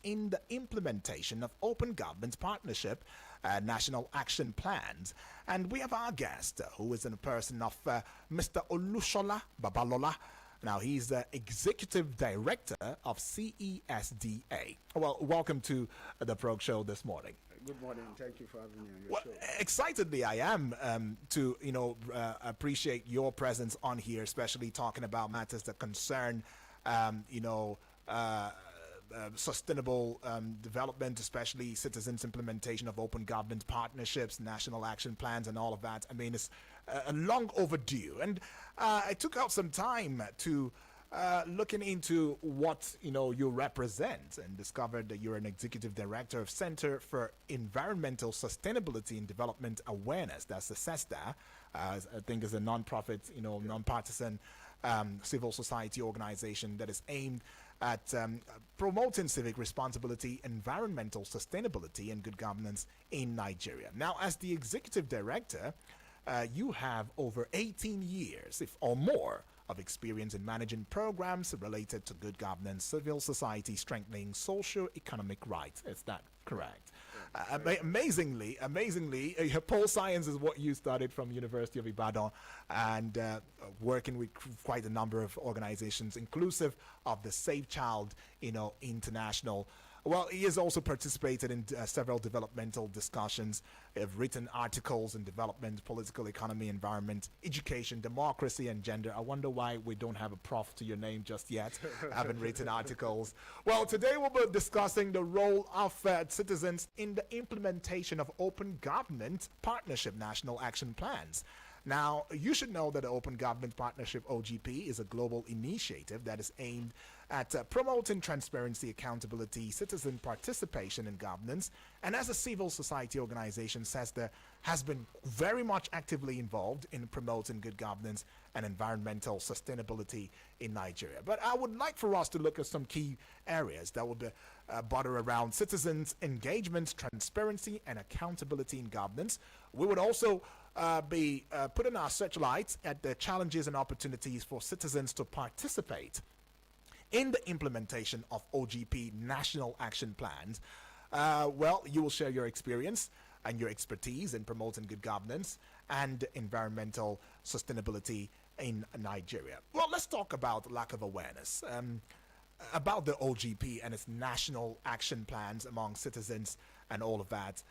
in the implementation of Open Government Partnership National Action Plans. And we have our guest, who is in the person of Mr. Olushola Babalola. Now, he's the Executive Director of CESDA. Well, welcome to the Prog Show this morning. Good morning. Thank you for having me on your show. Excitedly, I am to appreciate your presence on here, especially talking about matters that concern sustainable development, especially citizens' implementation of open government partnerships, national action plans, and all of that. I mean, it's long overdue. And I took out some time to looking into what you represent, and discovered that you're an executive director of Center for Environmental Sustainability and Development Awareness. That's the CESDA. I think is a non-profit, non-partisan civil society organization that is aimed at promoting civic responsibility, environmental sustainability, and good governance in Nigeria. Now, as the executive director, you have over 18 years, if or more, of experience in managing programs related to good governance, civil society strengthening, socio-economic rights. Is that correct? Amazingly, pole science is what you studied from University of Ibadan, and working with quite a number of organizations, inclusive of the Save Child, International. Well, he has also participated in several developmental discussions, have written articles in development, political economy, environment, education, democracy, and gender. I wonder why we don't have a prof to your name just yet. Haven't written articles. Well, today we'll be discussing the role of citizens in the implementation of Open Government Partnership National Action Plans. Now, you should know that the Open Government Partnership, OGP, is a global initiative that is aimed at promoting transparency, accountability, citizen participation in governance. And as a civil society organization, CESDA has been very much actively involved in promoting good governance and environmental sustainability in Nigeria. But I would like for us to look at some key areas that would border around citizens' engagement, transparency, and accountability in governance. We would also be putting our searchlights at the challenges and opportunities for citizens to participate in the implementation of OGP national action plans. You will share your experience and your expertise in promoting good governance and environmental sustainability in Nigeria. Well, let's talk about lack of awareness about the OGP and its national action plans among citizens and all of that.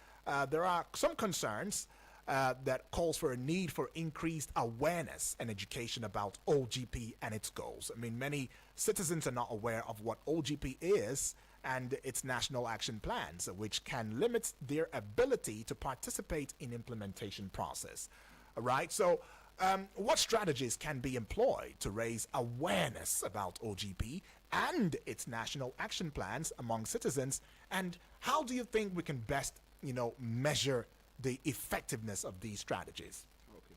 There are some concerns that calls for a need for increased awareness and education about OGP and its goals. I mean, many citizens are not aware of what OGP is and its national action plans, which can limit their ability to participate in implementation process. All right, so what strategies can be employed to raise awareness about OGP and its national action plans among citizens, and how do you think we can best, measure the effectiveness of these strategies? Okay.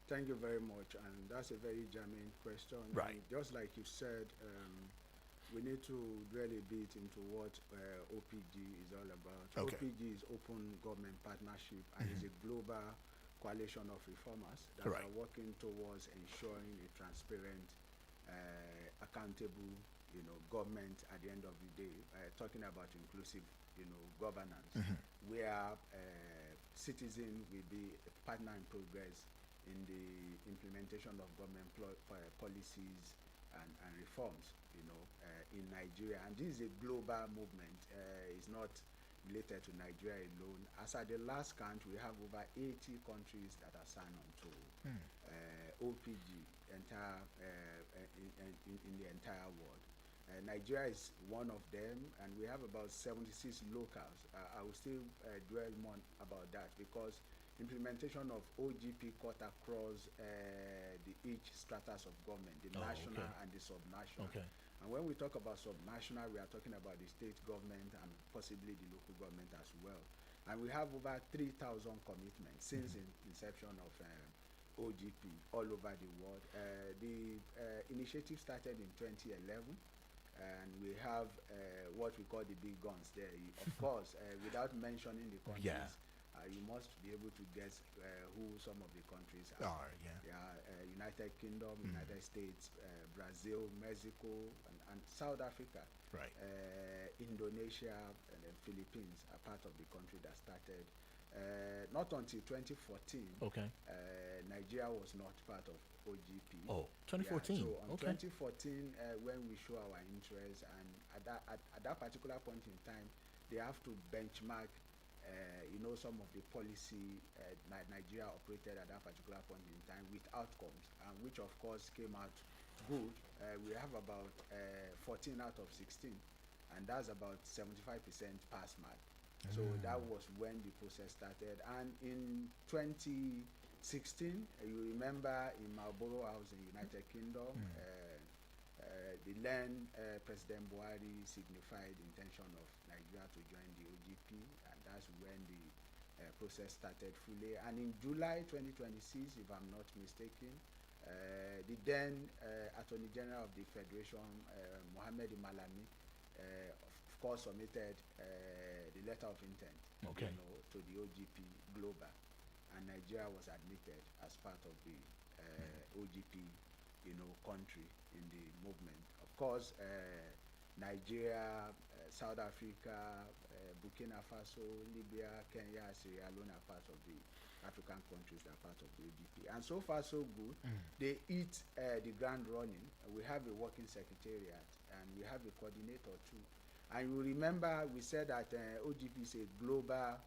Thank you very much. And that's a very germane question. Right. And just like you said, we need to really bit into what OPG is all about. Okay. OPG is Open Government Partnership, and is a global coalition of reformers that Correct. are working towards ensuring a transparent, accountable, government at the end of the day. Talking about inclusive, governance, where citizens will be a partner in progress in the implementation of government policies and reforms, in Nigeria. And this is a global movement. It's not related to Nigeria alone. As at the last count, we have over 80 countries that are signed on to OPG in the entire world. Nigeria is one of them, and we have about 76 locals. I will still dwell more about that, because implementation of OGP cut across each stratus of government, the national and the subnational. Okay. And when we talk about subnational, we are talking about the state government and possibly the local government as well. And we have over 3,000 commitments since the inception of OGP all over the world. The initiative started in 2011. And we have what we call the big guns there. Of course, without mentioning the countries, You must be able to guess who some of the countries are. United Kingdom, United States, Brazil, Mexico, and South Africa, Right. Indonesia, and then Philippines are part of the country that started. Not until 2014, Okay. Nigeria was not part of OGP. Oh, 2014. Yeah, so on Okay. 2014, when we show our interest, and at that particular point in time, they have to benchmark, some of the policy Nigeria operated at that particular point in time with outcomes, and which of course came out good. We have about 14 out of 16, and that's about 75% pass mark. So that was when the process started. And in 2016, you remember in Marlborough House in United Kingdom, the then President Buhari signified the intention of Nigeria to join the OGP, and that's when the process started fully. And in July 2026, if I'm not mistaken, the then Attorney General of the Federation, Mohammed Malami, of course submitted the letter of intent, to the OGP Global, and Nigeria was admitted as part of the OGP, country in the movement. Of course, Nigeria, South Africa, Burkina Faso, Libya, Kenya, Sierra Leone are part of the African countries that are part of the OGP. And so far, so good. They hit the ground running. We have a working secretariat, and we have a coordinator too. And you remember we said that OGP is a global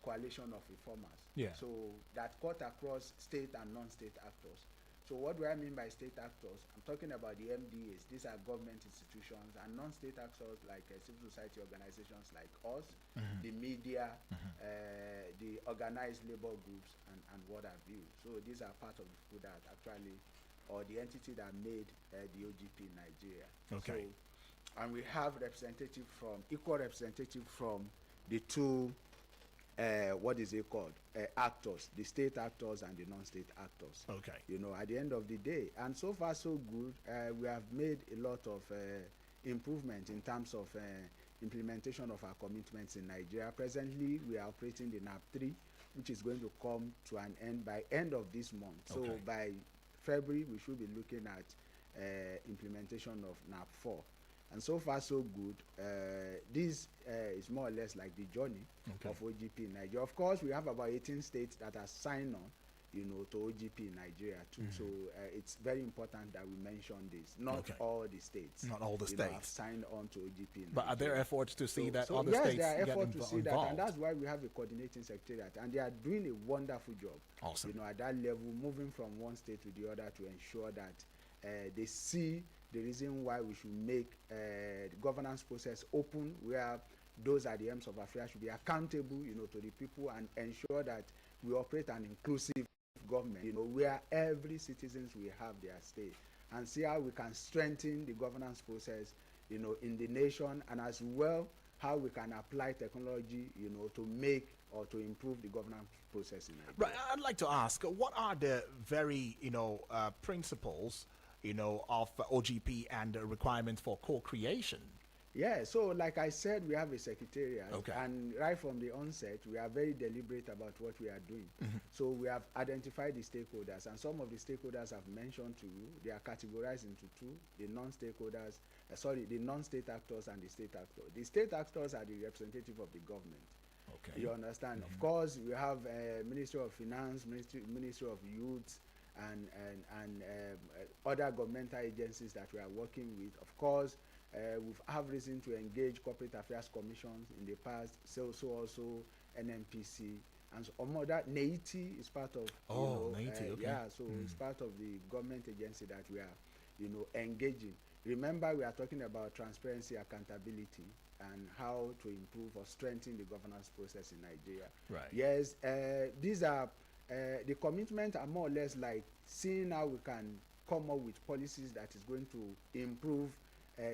coalition of reformers. Yeah. So that cut across state and non-state actors. So what do I mean by state actors? I'm talking about the MDAs. These are government institutions, and non-state actors like civil society organizations like us, the media, the organized labor groups, and what have you. So these are part of the people that actually, or the entity that made the OGP in Nigeria. Okay. So, and we have equal representative from the two, what is it called, actors, the state actors and the non-state actors. Okay. At the end of the day. And so far so good. We have made a lot of improvement in terms of implementation of our commitments in Nigeria. Presently, we are operating the NAP3, which is going to come to an end by end of this month. Okay. So by February, we should be looking at implementation of NAP4. And so far so good. This is more or less like the journey of OGP in Nigeria. Of course, we have about 18 states that are signed on, to OGP in Nigeria too. So it's very important that we mention this. Not all the states. Not all the states have signed on to OGP in Nigeria. But are there efforts to see that other yes, states there are get efforts to see involved? that, and that's why we have a coordinating secretariat, and they are doing a wonderful job. Awesome. At that level, moving from one state to the other to ensure that they see the reason why we should make the governance process open, where those at the helms of affairs should be accountable, to the people, and ensure that we operate an inclusive government, where every citizens will have their say, and see how we can strengthen the governance process, in the nation, and as well how we can apply technology, to make or to improve the governance process in Nigeria. Right. I'd like to ask, what are the very, principles, of OGP and the requirements for co-creation? Yeah, so like I said, we have a secretariat, Okay. and right from the onset, we are very deliberate about what we are doing. So we have identified the stakeholders, and some of the stakeholders I've mentioned to you. They are categorized into two: the non-stakeholders, the non-state actors and the state actors. The state actors are the representative of the government. Okay. You understand? Of course, we have Ministry of Finance, Ministry of Youth, and other governmental agencies that we are working with. Of course, we have reason to engage corporate affairs commissions in the past, so also NNPC, and some other. NAITI is part of. NAITI, okay. Yeah, so it's part of the government agency that we are, engaging. Remember, we are talking about transparency, accountability, and how to improve or strengthen the governance process in Nigeria. Right. Yes, these are the commitments are more or less like seeing how we can come up with policies that is going to improve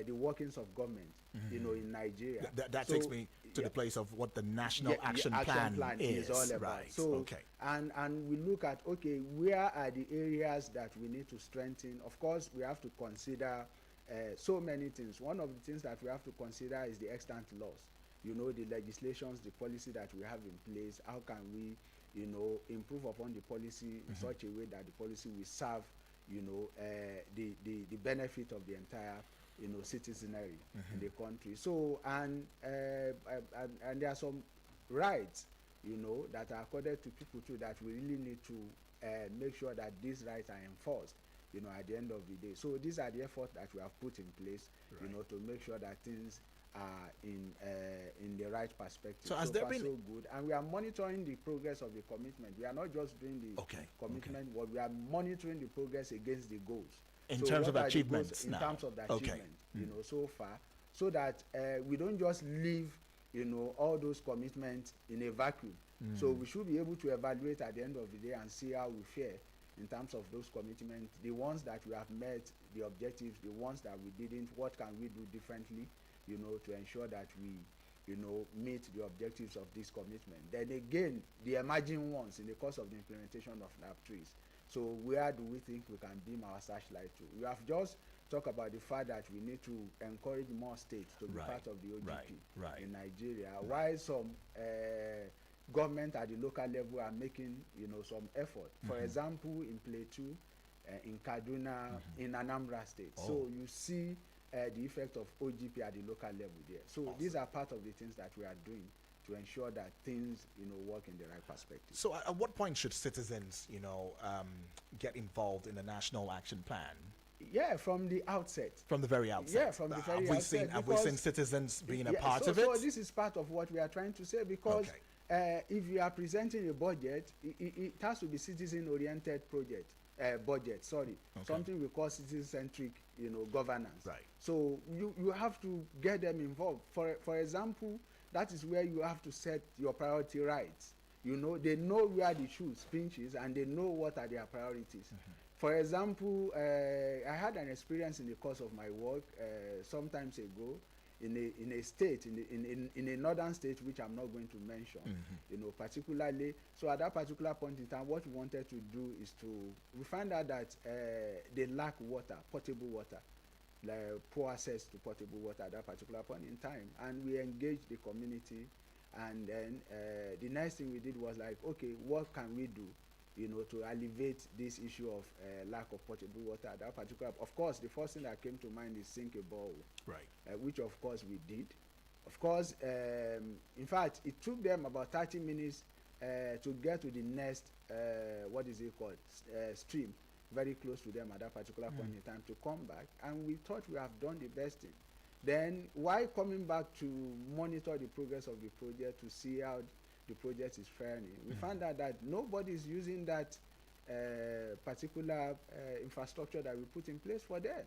the workings of government, in Nigeria. That takes me to the place of what the National Action Plan is all about. Right. So, okay. And we look at, where are the areas that we need to strengthen? Of course, we have to consider so many things. One of the things that we have to consider is the extant laws. you know, the legislations, the policy that we have in place, how can we, you know, improve upon the policy in such a way that the policy will serve, you know, the benefit of the entire, you know, citizenry in the country. So, and there are some rights, you know, that are accorded to people too, that we really need to make sure that these rights are enforced, you know, at the end of the day. So these are the efforts that we have put in place, you know, to make sure that things are in the right perspective. So has there far, been so good, and we are monitoring the progress of the commitment. We are not just doing the commitment, but we are monitoring the progress against the goals. In So terms what of are the achievements goals in now? terms of the Okay. achievement, you know, so far, so that we don't just leave, you know, all those commitments in a vacuum. So we should be able to evaluate at the end of the day and see how we fare in terms of those commitments, the ones that we have met, the objectives, the ones that we didn't, what can we do differently, you know, to ensure that we, you know, meet the objectives of this commitment. Then again, the emerging ones in the course of the implementation of NAP3s. So where do we think we can beam our searchlight to? We have just talked about the fact that we need to encourage more states to be part of the OGP in Nigeria, while some government at the local level are making, you know, some effort. For example, in Plateau, in Kaduna, in Anambra State. So you see the effect of OGP at the local level there. So these are part of the things that we are doing to ensure that things, you know, work in the right perspective. So at what point should citizens, you know, get involved in the National Action Plan? Yeah, from the outset. From the very outset. Yeah, from the very outset. Have we seen citizens being a part of it? So this is part of what we are trying to say, because if you are presenting a budget, it has to be citizen-oriented budget, something we call citizen-centric, you know, governance. Right. So you have to get them involved. For example, that is where you have to set your priority rights. You know, they know where the shoe pinches and they know what are their priorities. For example, I had an experience in the course of my work sometimes ago in a state, in a northern state, which I'm not going to mention, you know, particularly. So at that particular point in time, what we wanted to do is we found out that they lack water, potable water, like poor access to potable water at that particular point in time. And we engaged the community, and then the next thing we did was like, okay, what can we do, you know, to alleviate this issue of lack of potable water at that particular. Of course, the first thing that came to mind is sink a borehole, which of course we did. Of course, in fact, it took them about 30 minutes to get to the next, what is it called, stream, very close to them at that particular point in time, to come back. And we thought we have done the best thing. Then, while coming back to monitor the progress of the project to see how the project is faring, we found out that nobody is using that particular infrastructure that we put in place for them.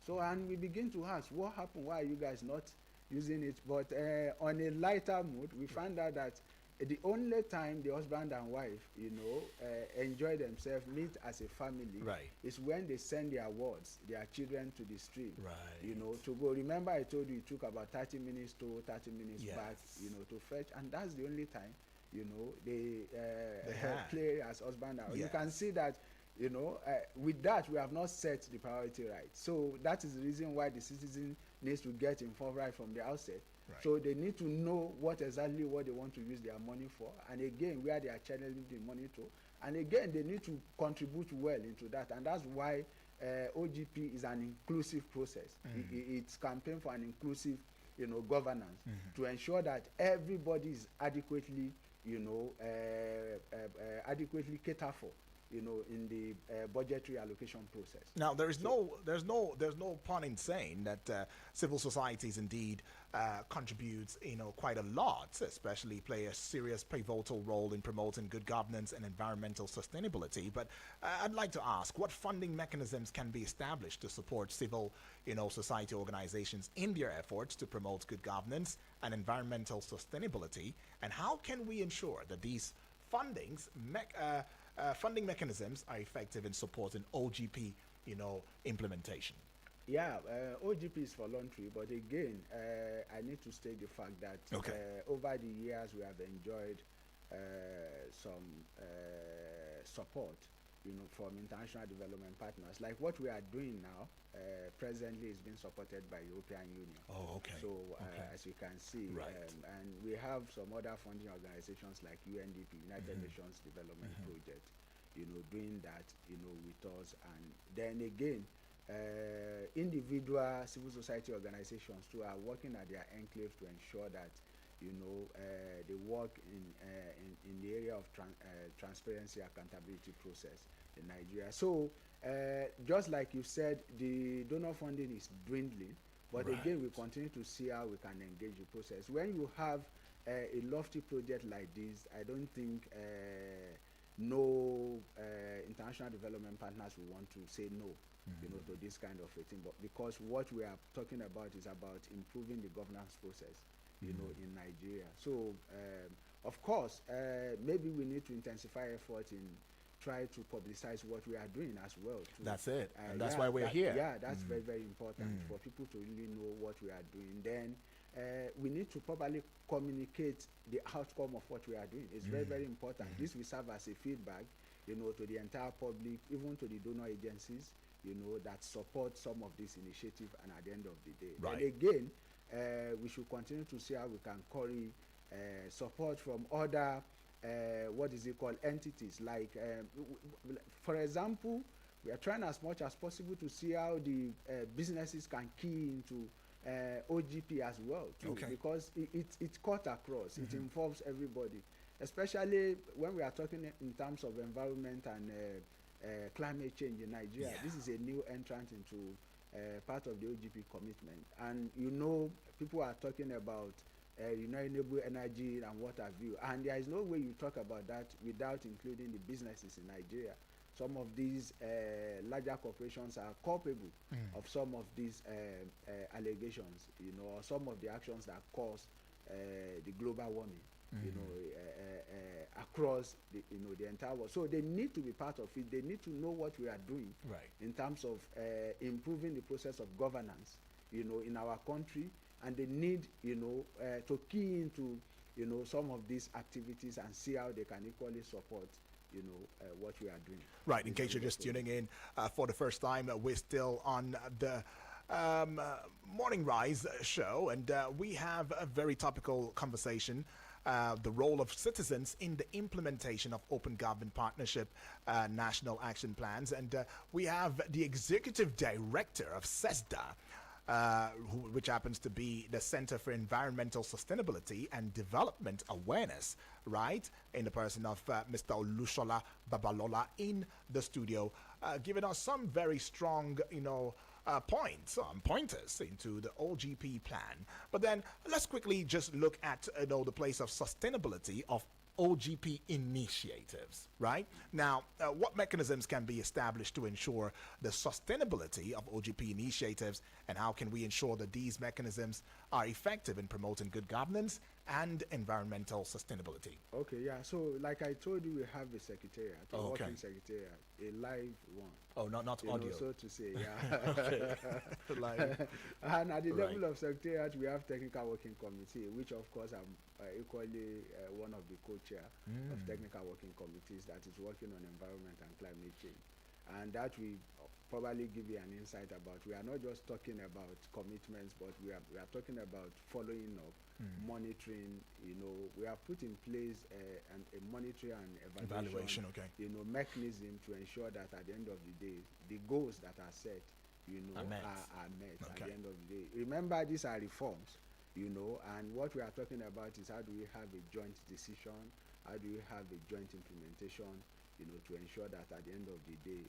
So, and we begin to ask, what happened? Why are you guys not using it? But on a lighter mood, we found out that the only time the husband and wife, you know, enjoy themselves, meet as a family, is when they send their wards, their children to the stream, you know, to go. Remember, I told you it took about 30 minutes to 30 minutes back, you know, to fetch, and that's the only time, you know, they play as husband and wife. You can see that, you know, with that, we have not set the priority right. So that is the reason why the citizen needs to get involved right from the outset. So they need to know what exactly what they want to use their money for, and again, where they are channeling the money to, and again, they need to contribute well into that, and that's why OGP is an inclusive process. It's campaign for an inclusive, you know, governance to ensure that everybody is adequately, you know, adequately catered for, you know, in the budgetary allocation process. Now, there's no pun in saying that civil societies indeed contributes, you know, quite a lot, especially play a serious pivotal role in promoting good governance and environmental sustainability. But I'd like to ask, what funding mechanisms can be established to support civil, you know, society organizations in their efforts to promote good governance and environmental sustainability, and how can we ensure that these funding mechanisms are effective in supporting OGP, you know, implementation? Yeah, OGP is voluntary, but again, I need to state the fact that over the years we have enjoyed some support, from international development partners. Like what we are doing now, presently is being supported by European Union. Oh, okay. So as you can see, Right. and we have some other funding organizations like UNDP, United Nations Development Project, doing that, with us. And then again, individual civil society organizations too are working at their enclaves to ensure that they work in the area of transparency, accountability process in Nigeria. So just like you said, the donor funding is dwindling, but Right. again, we continue to see how we can engage the process. When you have a lofty project like this, I don't think no international development partners will want to say no, to this kind of a thing. But because what we are talking about is about improving the governance process, in Nigeria. So, of course, maybe we need to intensify effort in try to publicize what we are doing as well. Too. That's it. And that's why we're here. Yeah, that's very, very important for people to really know what we are doing. Then we need to properly communicate the outcome of what we are doing. It's very, very important. This will serve as a feedback, to the entire public, even to the donor agencies, that support some of this initiative. And at the end of the day, Right. and again, we should continue to see how we can curry support from other entities, like for example, we are trying as much as possible to see how the businesses can key into OGP as well too, Okay. because it's cut across. It involves everybody, especially when we are talking in terms of environment and climate change in Nigeria. Yeah. This is a new entrant into part of the OGP commitment, and people are talking about renewable energy and what have you, and there is no way you talk about that without including the businesses in Nigeria. Some of these larger corporations are culpable of some of these allegations, or some of the actions that cause the global warming, across the entire world. So they need to be part of it. They need to know what we are doing, Right. in terms of improving the process of governance, in our country, and they need, to key into, some of these activities and see how they can equally support, what we are doing. Right, in case you're just tuning in for the first time, we're still on the Morning Rise show, and we have a very topical conversation, the role of citizens in the implementation of Open Government Partnership National Action Plans. And we have the Executive Director of CESDA, which happens to be the Center for Environmental Sustainability and Development Awareness, right? In the person of Mr. Olushola Babalola in the studio, giving us some very strong, pointers into the OGP plan. But then let's quickly just look at, the place of sustainability of OGP initiatives, right? Now, what mechanisms can be established to ensure the sustainability of OGP initiatives, and how can we ensure that these mechanisms are effective in promoting good governance and environmental sustainability? Okay, yeah. So, like I told you, we have a secretariat, a Oh, okay. working secretariat, a live one. Oh, not audio. So to say, yeah. Like, And at the Right. level of secretariat, we have technical working committee, which of course I'm equally one of the co-chair of technical working committees that is working on environment and climate change. And that we probably give you an insight about. We are not just talking about commitments, but we are talking about following up, monitoring. We have put in place a monitoring and evaluation, okay. mechanism to ensure that at the end of the day, the goals that are set, Are met. are met at Okay. the end of the day. Remember, these are reforms, and what we are talking about is how do we have a joint decision, how do we have a joint implementation, to ensure that at the end of the day,